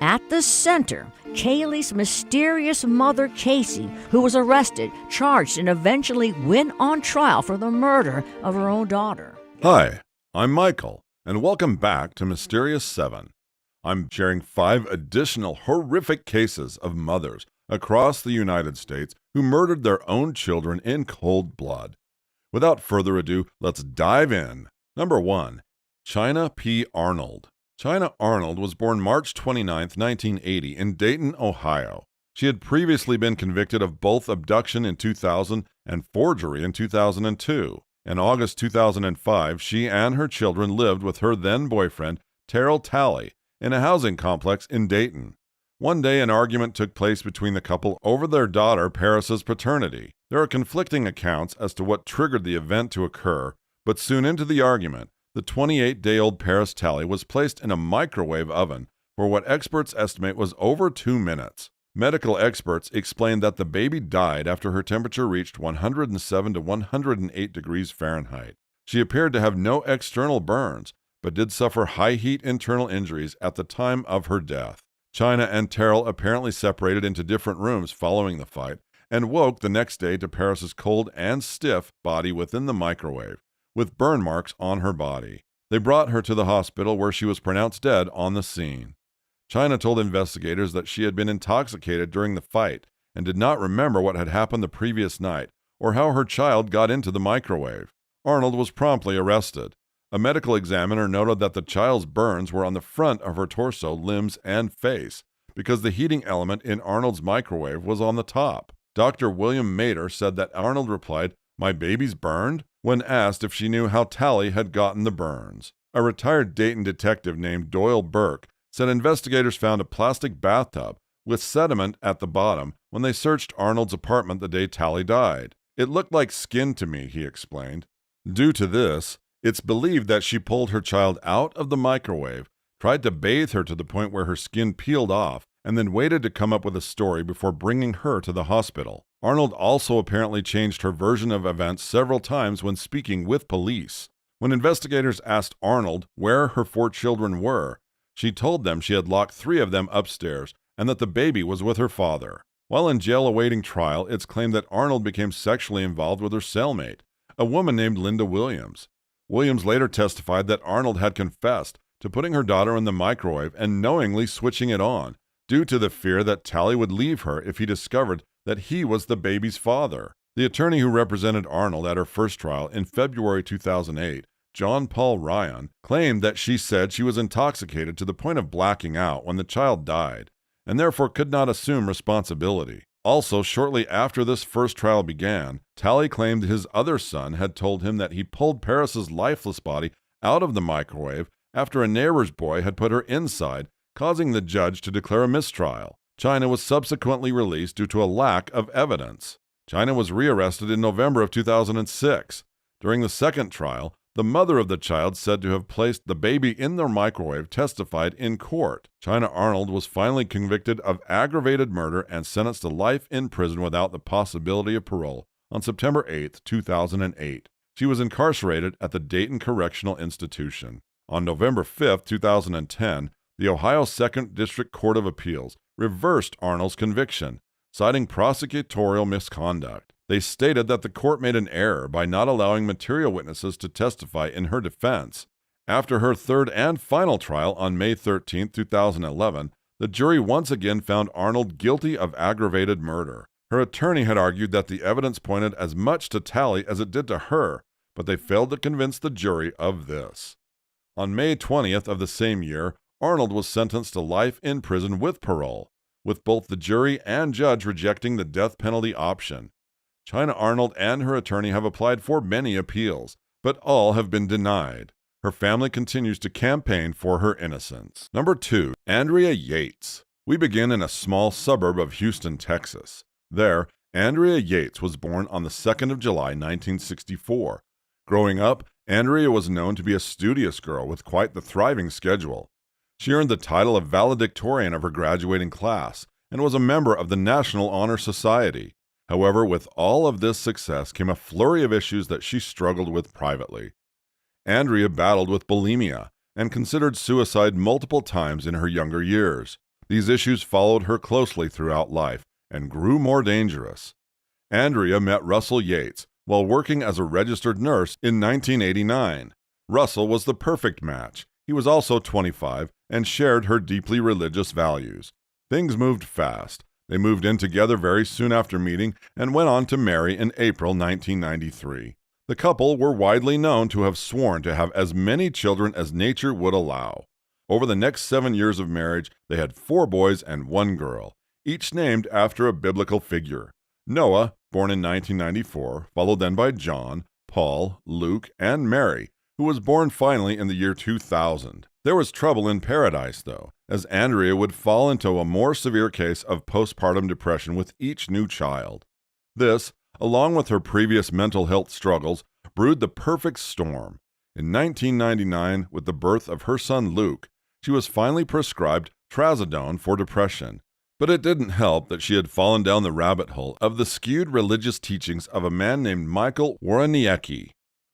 At the center, Kaylee's mysterious mother, Casey, who was arrested, charged, and eventually went on trial for the murder of her own daughter. Hi, I'm Michael, and welcome back to Mysterious 7. I'm sharing 5 additional horrific cases of mothers across the United States who murdered their own children in cold blood. Without further ado, let's dive in. Number 1. China P. Arnold. China Arnold was born March 29, 1980 in Dayton, Ohio. She had previously been convicted of both abduction in 2000 and forgery in 2002. In August 2005, she and her children lived with her then-boyfriend, Terrell Talley, in a housing complex in Dayton. One day, an argument took place between the couple over their daughter Paris's paternity. There are conflicting accounts as to what triggered the event to occur, but soon into the argument, the 28-day-old Paris Talley was placed in a microwave oven for what experts estimate was over 2 minutes. Medical experts explained that the baby died after her temperature reached 107 to 108 degrees Fahrenheit. She appeared to have no external burns, but did suffer high-heat internal injuries at the time of her death. China and Terrell apparently separated into different rooms following the fight and woke the next day to Paris's cold and stiff body within the microwave, with burn marks on her body. They brought her to the hospital where she was pronounced dead on the scene. China told investigators that she had been intoxicated during the fight and did not remember what had happened the previous night or how her child got into the microwave. Arnold was promptly arrested. A medical examiner noted that the child's burns were on the front of her torso, limbs, and face because the heating element in Arnold's microwave was on the top. Dr. William Mader said that Arnold replied, "My baby's burned?" when asked if she knew how Talley had gotten the burns. A retired Dayton detective named Doyle Burke said investigators found a plastic bathtub with sediment at the bottom when they searched Arnold's apartment the day Talley died. "It looked like skin to me," he explained. Due to this, it's believed that she pulled her child out of the microwave, tried to bathe her to the point where her skin peeled off, and then waited to come up with a story before bringing her to the hospital. Arnold also apparently changed her version of events several times when speaking with police. When investigators asked Arnold where her 4 children were, she told them she had locked 3 of them upstairs and that the baby was with her father. While in jail awaiting trial, it's claimed that Arnold became sexually involved with her cellmate, a woman named Linda Williams. Williams later testified that Arnold had confessed to putting her daughter in the microwave and knowingly switching it on, due to the fear that Talley would leave her if he discovered that he was the baby's father. The attorney who represented Arnold at her first trial in February 2008, John Paul Ryan, claimed that she said she was intoxicated to the point of blacking out when the child died, and therefore could not assume responsibility. Also, shortly after this first trial began, Talley claimed his other son had told him that he pulled Paris's lifeless body out of the microwave after a neighbor's boy had put her inside, causing the judge to declare a mistrial. China was subsequently released due to a lack of evidence. China was rearrested in November of 2006. During the second trial, the mother of the child said to have placed the baby in their microwave testified in court. China Arnold was finally convicted of aggravated murder and sentenced to life in prison without the possibility of parole on September 8, 2008. She was incarcerated at the Dayton Correctional Institution. On November 5, 2010, the Ohio 2nd District Court of Appeals reversed Arnold's conviction, citing prosecutorial misconduct. They stated that the court made an error by not allowing material witnesses to testify in her defense. After her third and final trial on May 13, 2011, the jury once again found Arnold guilty of aggravated murder. Her attorney had argued that the evidence pointed as much to Talley as it did to her, but they failed to convince the jury of this. On May 20th of the same year, Arnold was sentenced to life in prison with parole, with both the jury and judge rejecting the death penalty option. China Arnold and her attorney have applied for many appeals, but all have been denied. Her family continues to campaign for her innocence. Number 2. Andrea Yates. We begin in a small suburb of Houston, Texas. There, Andrea Yates was born on the 2nd of July, 1964. Growing up, Andrea was known to be a studious girl with quite the thriving schedule. She earned the title of valedictorian of her graduating class and was a member of the National Honor Society. However, with all of this success came a flurry of issues that she struggled with privately. Andrea battled with bulimia and considered suicide multiple times in her younger years. These issues followed her closely throughout life and grew more dangerous. Andrea met Russell Yates while working as a registered nurse in 1989. Russell was the perfect match. He was also 25 and shared her deeply religious values. Things moved fast. They moved in together very soon after meeting and went on to marry in April 1993. The couple were widely known to have sworn to have as many children as nature would allow. Over the next 7 years of marriage, they had 4 boys and 1 girl, each named after a biblical figure. Noah, born in 1994, followed then by John, Paul, Luke, and Mary, who was born finally in the year 2000. There was trouble in paradise, though, as Andrea would fall into a more severe case of postpartum depression with each new child. This, along with her previous mental health struggles, brewed the perfect storm. In 1999, with the birth of her son Luke, she was finally prescribed trazodone for depression. But it didn't help that she had fallen down the rabbit hole of the skewed religious teachings of a man named Michael Woroniecki.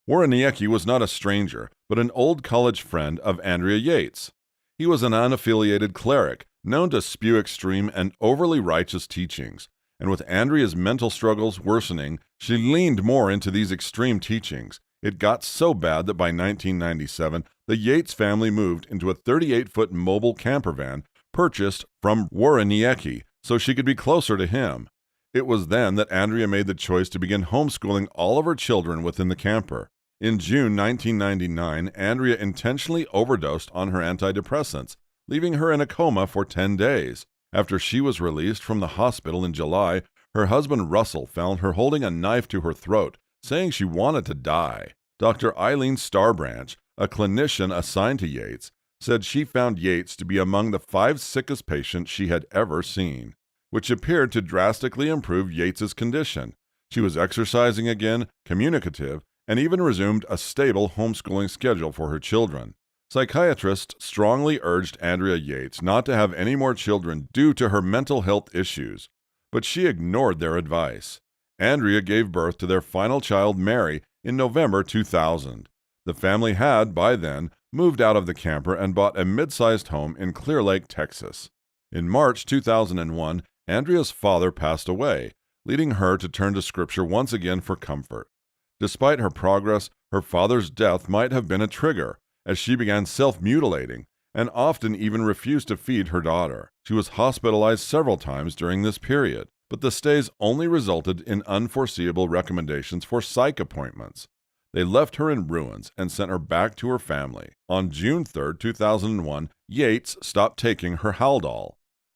Woroniecki was not a stranger, but an old college friend of Andrea Yates. He was an unaffiliated cleric, known to spew extreme and overly righteous teachings. And with Andrea's mental struggles worsening, she leaned more into these extreme teachings. It got so bad that by 1997, the Yates family moved into a 38-foot mobile camper van purchased from Woroniecki so she could be closer to him. It was then that Andrea made the choice to begin homeschooling all of her children within the camper. In June 1999, Andrea intentionally overdosed on her antidepressants, leaving her in a coma for 10 days. After she was released from the hospital in July, her husband Russell found her holding a knife to her throat, saying she wanted to die. Dr. Eileen Starbranch, a clinician assigned to Yates, said she found Yates to be among the 5 sickest patients she had ever seen, which appeared to drastically improve Yates's condition. She was exercising again, communicative, and even resumed a stable homeschooling schedule for her children. Psychiatrists strongly urged Andrea Yates not to have any more children due to her mental health issues, but she ignored their advice. Andrea gave birth to their final child, Mary, in November 2000. The family had, by then, moved out of the camper and bought a mid-sized home in Clear Lake, Texas. In March 2001, Andrea's father passed away, leading her to turn to Scripture once again for comfort. Despite her progress, her father's death might have been a trigger, as she began self-mutilating and often even refused to feed her daughter. She was hospitalized several times during this period, but the stays only resulted in unforeseeable recommendations for psych appointments. They left her in ruins and sent her back to her family. On June 3, 2001, Yates stopped taking her Haldol.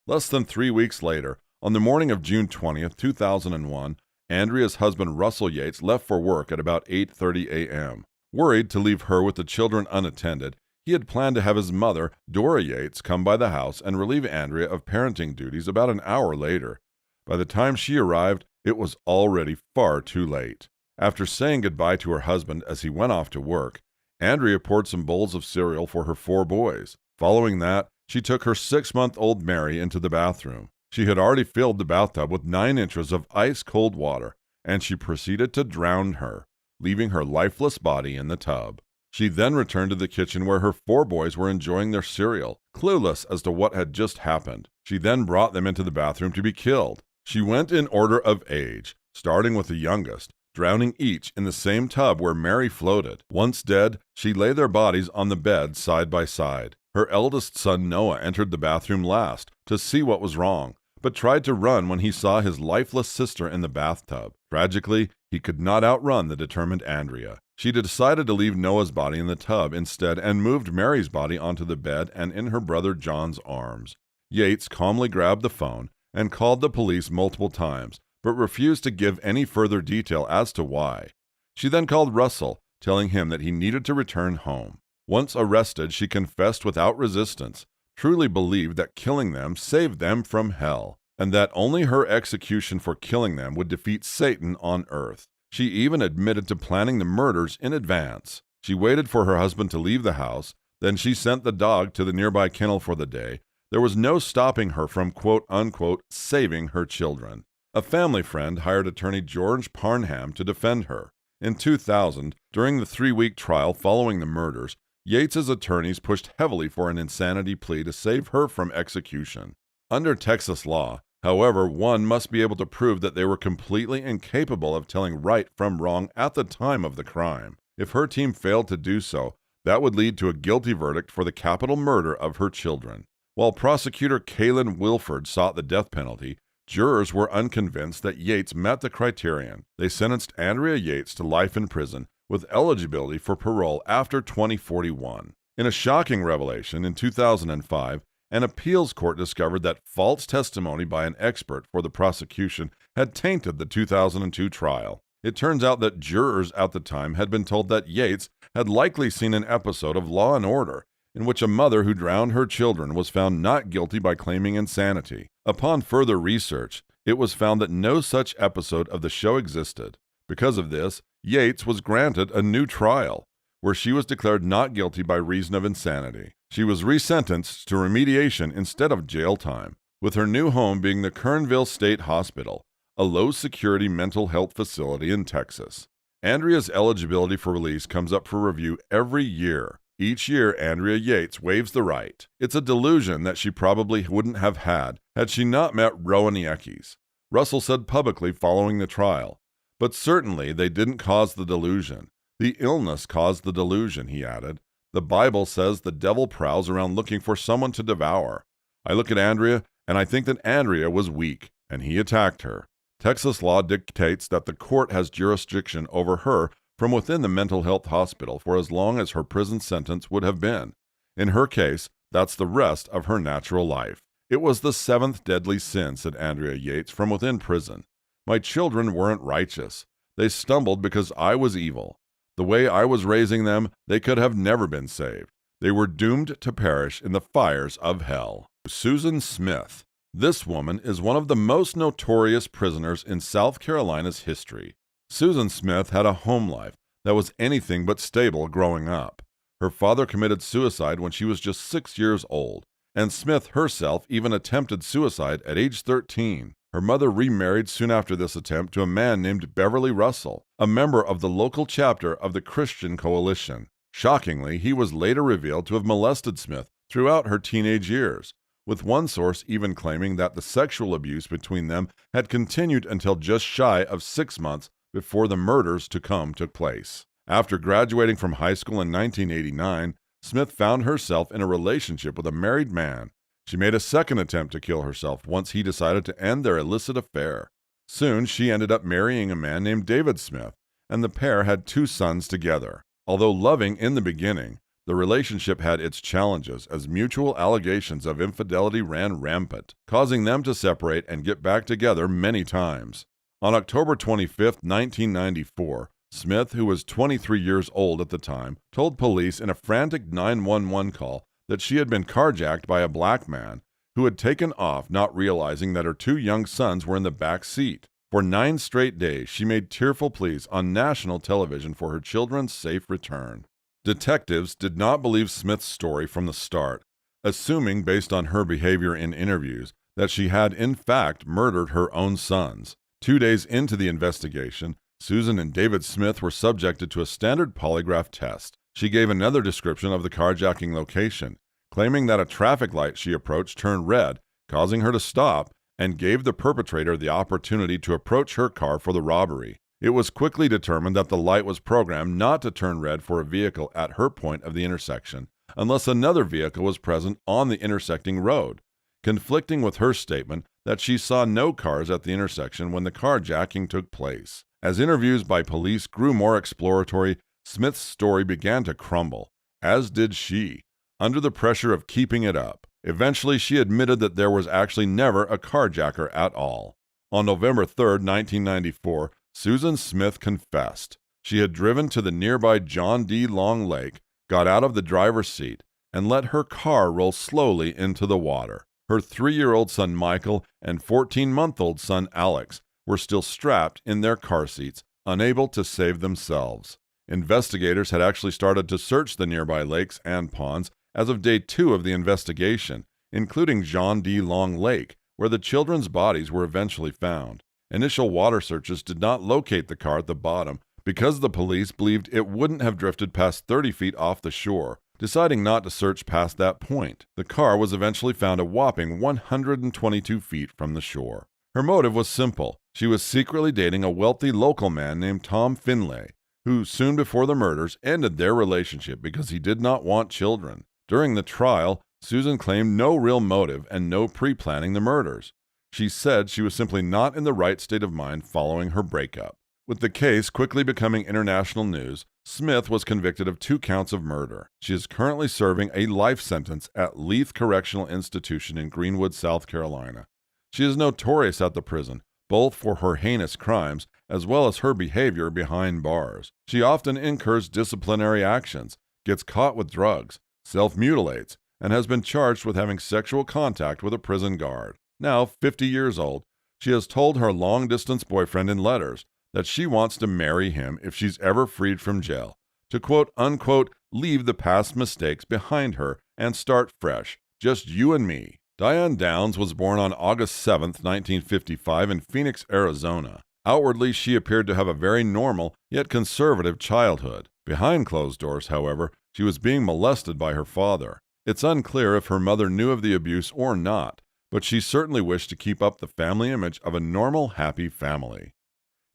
Less than 3 weeks later, on the morning of June 20, 2001, Andrea's husband Russell Yates left for work at about 8:30 a.m. Worried to leave her with the children unattended, he had planned to have his mother, Dora Yates, come by the house and relieve Andrea of parenting duties about an hour later. By the time she arrived, it was already far too late. After saying goodbye to her husband as he went off to work, Andrea poured some bowls of cereal for her 4 boys. Following that, she took her 6-month-old Mary into the bathroom. She had already filled the bathtub with 9 inches of ice-cold water, and she proceeded to drown her, leaving her lifeless body in the tub. She then returned to the kitchen where her 4 boys were enjoying their cereal, clueless as to what had just happened. She then brought them into the bathroom to be killed. She went in order of age, starting with the youngest, drowning each in the same tub where Mary floated. Once dead, she lay their bodies on the bed side by side. Her eldest son Noah entered the bathroom last to see what was wrong, but tried to run when he saw his lifeless sister in the bathtub. Tragically, he could not outrun the determined Andrea. She decided to leave Noah's body in the tub instead and moved Mary's body onto the bed and in her brother John's arms. Yates calmly grabbed the phone and called the police multiple times, but refused to give any further detail as to why. She then called Russell, telling him that he needed to return home. Once arrested, she confessed without resistance, truly believed that killing them saved them from hell, and that only her execution for killing them would defeat Satan on earth. She even admitted to planning the murders in advance. She waited for her husband to leave the house, then she sent the dog to the nearby kennel for the day. There was no stopping her from quote-unquote saving her children. A family friend hired attorney George Parnham to defend her. In 2000, during the 3-week trial following the murders, Yates's attorneys pushed heavily for an insanity plea to save her from execution. Under Texas law, however, one must be able to prove that they were completely incapable of telling right from wrong at the time of the crime. If her team failed to do so, that would lead to a guilty verdict for the capital murder of her children. While prosecutor Kaylin Wilford sought the death penalty, jurors were unconvinced that Yates met the criterion. They sentenced Andrea Yates to life in prison with eligibility for parole after 2041. In a shocking revelation, in 2005, an appeals court discovered that false testimony by an expert for the prosecution had tainted the 2002 trial. It turns out that jurors at the time had been told that Yates had likely seen an episode of Law & Order in which a mother who drowned her children was found not guilty by claiming insanity. Upon further research, it was found that no such episode of the show existed. Because of this, Yates was granted a new trial, where she was declared not guilty by reason of insanity. She was resentenced to remediation instead of jail time, with her new home being the Kernville State Hospital, a low-security mental health facility in Texas. Andrea's eligibility for release comes up for review every year. Each year, Andrea Yates waives the right. It's a delusion that she probably wouldn't have had she not met Rowan Yeckes, Russell said publicly following the trial. But certainly they didn't cause the delusion. The illness caused the delusion, he added. The Bible says the devil prowls around looking for someone to devour. I look at Andrea, and I think that Andrea was weak, and he attacked her. Texas law dictates that the court has jurisdiction over her from within the mental health hospital for as long as her prison sentence would have been. In her case, that's the rest of her natural life. It was the seventh deadly sin, said Andrea Yates from within prison. My children weren't righteous. They stumbled because I was evil. The way I was raising them, they could have never been saved. They were doomed to perish in the fires of hell. Susan Smith. This woman is one of the most notorious prisoners in South Carolina's history. Susan Smith had a home life that was anything but stable growing up. Her father committed suicide when she was just 6 years old, and Smith herself even attempted suicide at age 13. Her mother remarried soon after this attempt to a man named Beverly Russell, a member of the local chapter of the Christian Coalition. Shockingly, he was later revealed to have molested Smith throughout her teenage years, with one source even claiming that the sexual abuse between them had continued until just shy of 6 months before the murders to come took place. After graduating from high school in 1989, Smith found herself in a relationship with a married man. She made a second attempt to kill herself once he decided to end their illicit affair. Soon, she ended up marrying a man named David Smith, and the pair had 2 sons together. Although loving in the beginning, the relationship had its challenges as mutual allegations of infidelity ran rampant, causing them to separate and get back together many times. On October 25, 1994, Smith, who was 23 years old at the time, told police in a frantic 911 call that she had been carjacked by a black man who had taken off, not realizing that her 2 young sons were in the back seat. For 9 straight days, she made tearful pleas on national television for her children's safe return. Detectives did not believe Smith's story from the start, assuming, based on her behavior in interviews, that she had in fact murdered her own sons. 2 days into the investigation, Susan and David Smith were subjected to a standard polygraph test. She gave another description of the carjacking location, claiming that a traffic light she approached turned red, causing her to stop, and gave the perpetrator the opportunity to approach her car for the robbery. It was quickly determined that the light was programmed not to turn red for a vehicle at her point of the intersection, unless another vehicle was present on the intersecting road, conflicting with her statement that she saw no cars at the intersection when the carjacking took place. As interviews by police grew more exploratory, Smith's story began to crumble, as did she, under the pressure of keeping it up. Eventually, she admitted that there was actually never a carjacker at all. On November 3, 1994, Susan Smith confessed. She had driven to the nearby John D. Long Lake, got out of the driver's seat, and let her car roll slowly into the water. Her 3-year-old son Michael and 14-month-old son Alex were still strapped in their car seats, unable to save themselves. Investigators had actually started to search the nearby lakes and ponds as of day 2 of the investigation, including John D. Long Lake, where the children's bodies were eventually found. Initial water searches did not locate the car at the bottom because the police believed it wouldn't have drifted past 30 feet off the shore, Deciding not to search past that point, the car was eventually found a whopping 122 feet from the shore. Her motive was simple. She was secretly dating a wealthy local man named Tom Finlay, who soon before the murders ended their relationship because he did not want children. During the trial, Susan claimed no real motive and no pre-planning the murders. She said she was simply not in the right state of mind following her breakup. With the case quickly becoming international news, Smith was convicted of 2 counts of murder. She is currently serving a life sentence at Leith Correctional Institution in Greenwood, South Carolina. She is notorious at the prison, both for her heinous crimes as well as her behavior behind bars. She often incurs disciplinary actions, gets caught with drugs, self-mutilates, and has been charged with having sexual contact with a prison guard. Now 50 years old, she has told her long-distance boyfriend in letters that she wants to marry him if she's ever freed from jail, to quote-unquote leave the past mistakes behind her and start fresh, just you and me. Diane Downs was born on August 7, 1955 in Phoenix, Arizona. Outwardly, she appeared to have a very normal yet conservative childhood. Behind closed doors, however, she was being molested by her father. It's unclear if her mother knew of the abuse or not, but she certainly wished to keep up the family image of a normal, happy family.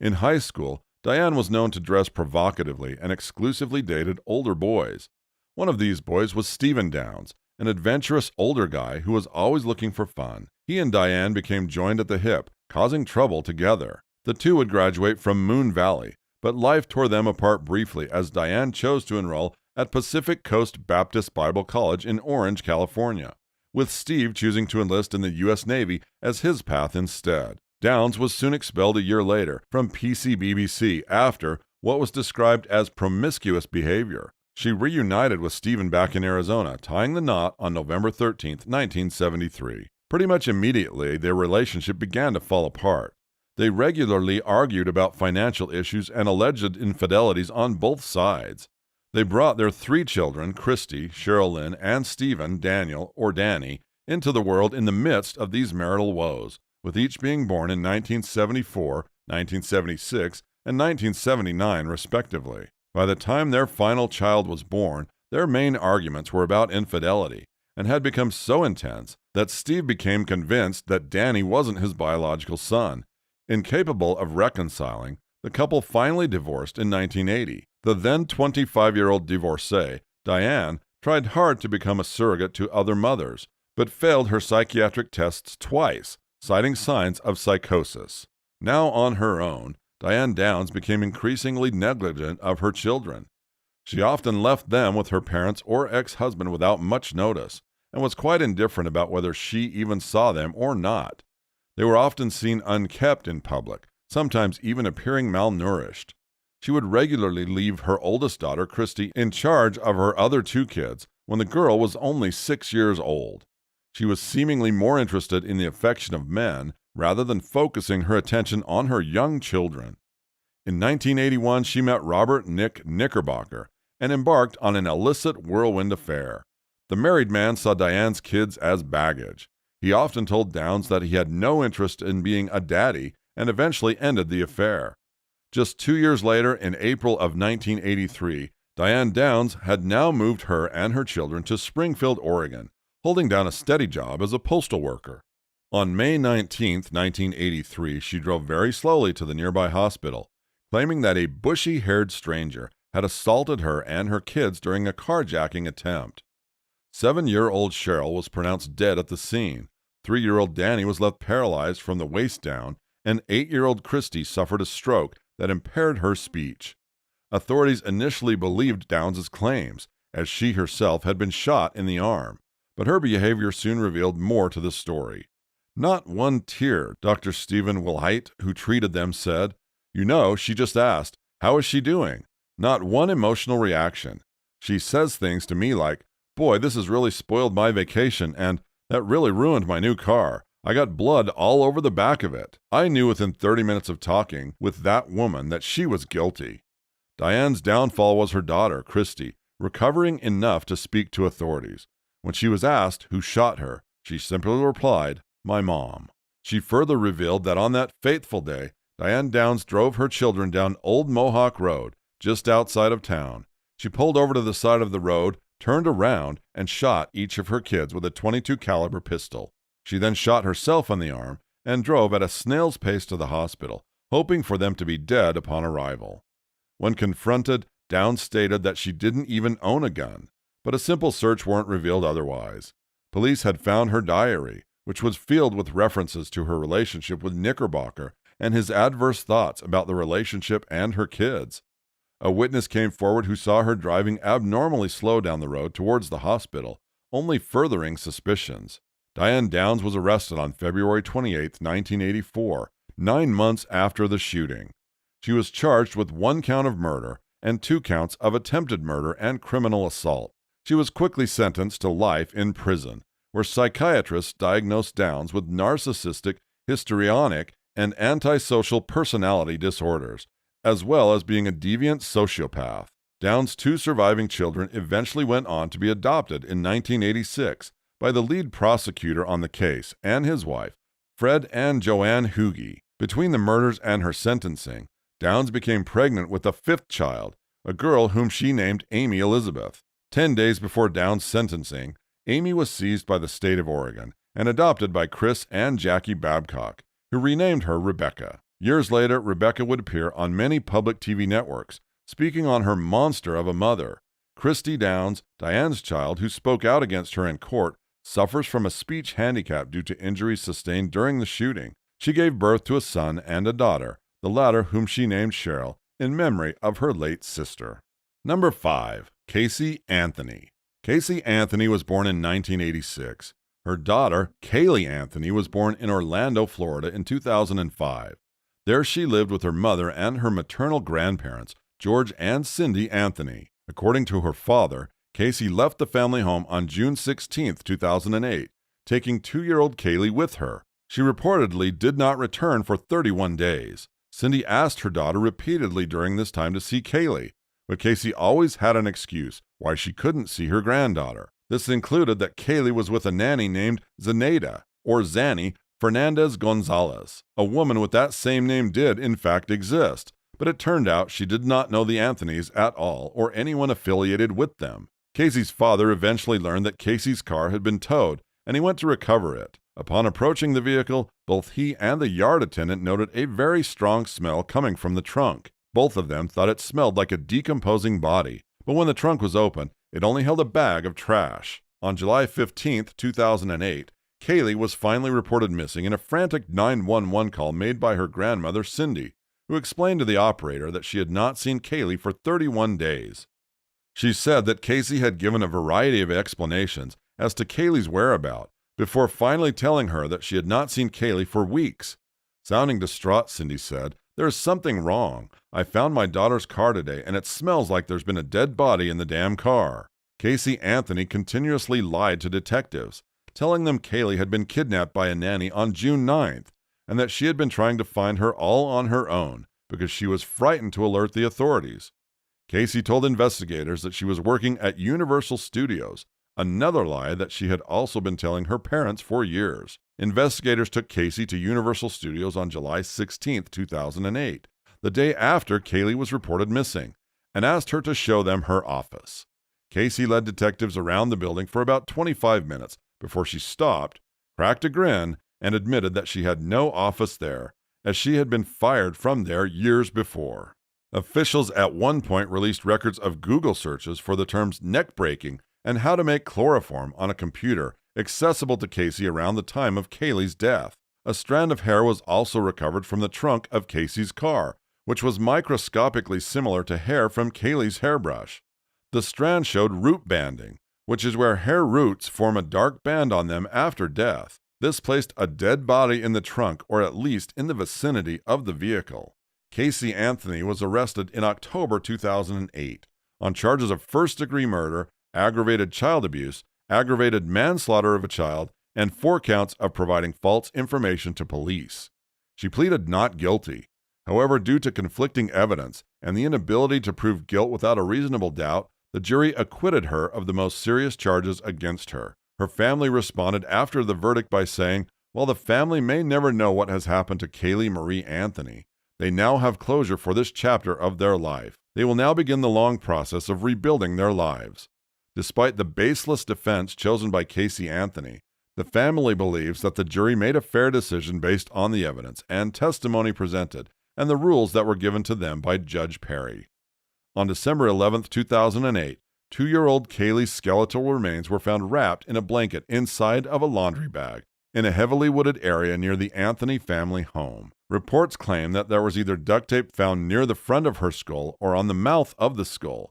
In high school, Diane was known to dress provocatively and exclusively dated older boys. One of these boys was Stephen Downs, an adventurous older guy who was always looking for fun. He and Diane became joined at the hip, causing trouble together. The two would graduate from Moon Valley, but life tore them apart briefly as Diane chose to enroll at Pacific Coast Baptist Bible College in Orange, California, with Steve choosing to enlist in the U.S. Navy as his path instead. Downs was soon expelled a year later from PCBBC after what was described as promiscuous behavior. She reunited with Stephen back in Arizona, tying the knot on November 13, 1973. Pretty much immediately, their relationship began to fall apart. They regularly argued about financial issues and alleged infidelities on both sides. They brought their 3 children, Christy, Cheryl Lynn, and Stephen, Daniel, or Danny, into the world in the midst of these marital woes, with each being born in 1974, 1976, and 1979, respectively. By the time their final child was born, their main arguments were about infidelity, and had become so intense that Steve became convinced that Danny wasn't his biological son. Incapable of reconciling, the couple finally divorced in 1980. The then 25-year-old divorcee, Diane, tried hard to become a surrogate to other mothers, but failed her psychiatric tests twice, citing signs of psychosis. Now on her own, Diane Downs became increasingly negligent of her children. She often left them with her parents or ex-husband without much notice, and was quite indifferent about whether she even saw them or not. They were often seen unkept in public, sometimes even appearing malnourished. She would regularly leave her oldest daughter, Christy, in charge of her other 2 kids when the girl was only 6 years old. She was seemingly more interested in the affection of men rather than focusing her attention on her young children. In 1981, she met Robert Nick Knickerbocker and embarked on an illicit whirlwind affair. The married man saw Diane's kids as baggage. He often told Downs that he had no interest in being a daddy and eventually ended the affair. Just 2 years later, in April of 1983, Diane Downs had now moved her and her children to Springfield, Oregon, holding down a steady job as a postal worker. On May 19, 1983, she drove very slowly to the nearby hospital, claiming that a bushy-haired stranger had assaulted her and her kids during a carjacking attempt. 7-year-old Cheryl was pronounced dead at the scene. 3-year-old Danny was left paralyzed from the waist down, and 8-year-old Christy suffered a stroke that impaired her speech. Authorities initially believed Downs' claims, as she herself had been shot in the arm, but her behavior soon revealed more to the story. Not one tear, Dr. Stephen Wilhite, who treated them, said. You know, she just asked, "How is she doing?" Not one emotional reaction. She says things to me like, "Boy, this has really spoiled my vacation," and "That really ruined my new car. I got blood all over the back of it." I knew within 30 minutes of talking with that woman that she was guilty. Diane's downfall was her daughter, Christy, recovering enough to speak to authorities. When she was asked who shot her, she simply replied, "My mom." She further revealed that on that fateful day, Diane Downs drove her children down Old Mohawk Road, just outside of town. She pulled over to the side of the road, turned around and shot each of her kids with a .22 caliber pistol. She then shot herself in the arm and drove at a snail's pace to the hospital, hoping for them to be dead upon arrival. When confronted, Downs stated that she didn't even own a gun, but a simple search warrant revealed otherwise. Police had found her diary, which was filled with references to her relationship with Knickerbocker and his adverse thoughts about the relationship and her kids. A witness came forward who saw her driving abnormally slow down the road towards the hospital, only furthering suspicions. Diane Downs was arrested on February 28, 1984, 9 months after the shooting. She was charged with 1 count of murder and 2 counts of attempted murder and criminal assault. She was quickly sentenced to life in prison, where psychiatrists diagnosed Downs with narcissistic, histrionic, and antisocial personality disorders, as well as being a deviant sociopath. Downs' 2 surviving children eventually went on to be adopted in 1986 by the lead prosecutor on the case and his wife, Fred and Joanne Hugie. Between the murders and her sentencing, Downs became pregnant with a 5th child, a girl whom she named Amy Elizabeth. 10 days before Downs' sentencing, Amy was seized by the state of Oregon and adopted by Chris and Jackie Babcock, who renamed her Rebecca. Years later, Rebecca would appear on many public TV networks, speaking on her monster of a mother. Christy Downs, Diane's child, who spoke out against her in court, suffers from a speech handicap due to injuries sustained during the shooting. She gave birth to a son and a daughter, the latter whom she named Cheryl, in memory of her late sister. Number 5. Casey Anthony. Casey Anthony was born in 1986. Her daughter, Kaylee Anthony, was born in Orlando, Florida in 2005. There she lived with her mother and her maternal grandparents, George and Cindy Anthony. According to her father, Casey left the family home on June 16, 2008, taking 2-year-old Kaylee with her. She reportedly did not return for 31 days. Cindy asked her daughter repeatedly during this time to see Kaylee, but Casey always had an excuse why she couldn't see her granddaughter. This included that Kaylee was with a nanny named Zenaida, or Zanny, Fernandez Gonzalez. A woman with that same name did, in fact, exist, but it turned out she did not know the Anthonys at all or anyone affiliated with them. Casey's father eventually learned that Casey's car had been towed, and he went to recover it. Upon approaching the vehicle, both he and the yard attendant noted a very strong smell coming from the trunk. Both of them thought it smelled like a decomposing body, but when the trunk was open, it only held a bag of trash. On July 15, 2008, Kaylee was finally reported missing in a frantic 911 call made by her grandmother, Cindy, who explained to the operator that she had not seen Kaylee for 31 days. She said that Casey had given a variety of explanations as to Kaylee's whereabouts before finally telling her that she had not seen Kaylee for weeks. Sounding distraught, Cindy said, "There's something wrong. I found my daughter's car today, and it smells like there's been a dead body in the damn car." Casey Anthony continuously lied to detectives, telling them Kaylee had been kidnapped by a nanny on June 9th, and that she had been trying to find her all on her own because she was frightened to alert the authorities. Casey told investigators that she was working at Universal Studios, another lie that she had also been telling her parents for years. Investigators took Casey to Universal Studios on July 16, 2008, the day after Kaylee was reported missing, and asked her to show them her office. Casey led detectives around the building for about 25 minutes before she stopped, cracked a grin, and admitted that she had no office there, as she had been fired from there years before. Officials at one point released records of Google searches for the terms neck-breaking and how to make chloroform on a computer accessible to Casey around the time of Kaylee's death. A strand of hair was also recovered from the trunk of Casey's car, which was microscopically similar to hair from Kaylee's hairbrush. The strand showed root banding, which is where hair roots form a dark band on them after death. This placed a dead body in the trunk, or at least in the vicinity of the vehicle. Casey Anthony was arrested in October 2008 on charges of first-degree murder, aggravated child abuse, aggravated manslaughter of a child, and 4 counts of providing false information to police. She pleaded not guilty. However, due to conflicting evidence and the inability to prove guilt without a reasonable doubt, the jury acquitted her of the most serious charges against her. Her family responded after the verdict by saying, "While the family may never know what has happened to Kaylee Marie Anthony, they now have closure for this chapter of their life. They will now begin the long process of rebuilding their lives." Despite the baseless defense chosen by Casey Anthony, the family believes that the jury made a fair decision based on the evidence and testimony presented and the rules that were given to them by Judge Perry. On December 11, 2008, 2-year-old Kaylee's skeletal remains were found wrapped in a blanket inside of a laundry bag in a heavily wooded area near the Anthony family home. Reports claim that there was either duct tape found near the front of her skull or on the mouth of the skull.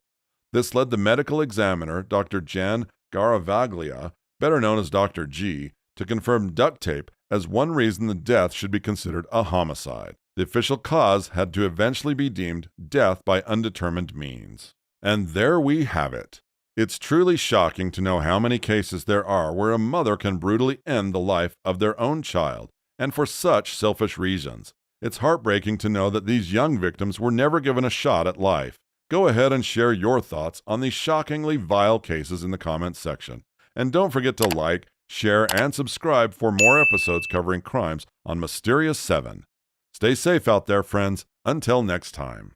This led the medical examiner, Dr. Jan Garavaglia, better known as Dr. G, to confirm duct tape as one reason the death should be considered a homicide. The official cause had to eventually be deemed death by undetermined means. And there we have it. It's truly shocking to know how many cases there are where a mother can brutally end the life of their own child, and for such selfish reasons. It's heartbreaking to know that these young victims were never given a shot at life. Go ahead and share your thoughts on these shockingly vile cases in the comments section. And don't forget to like, share, and subscribe for more episodes covering crimes on Mysterious 7. Stay safe out there, friends. Until next time.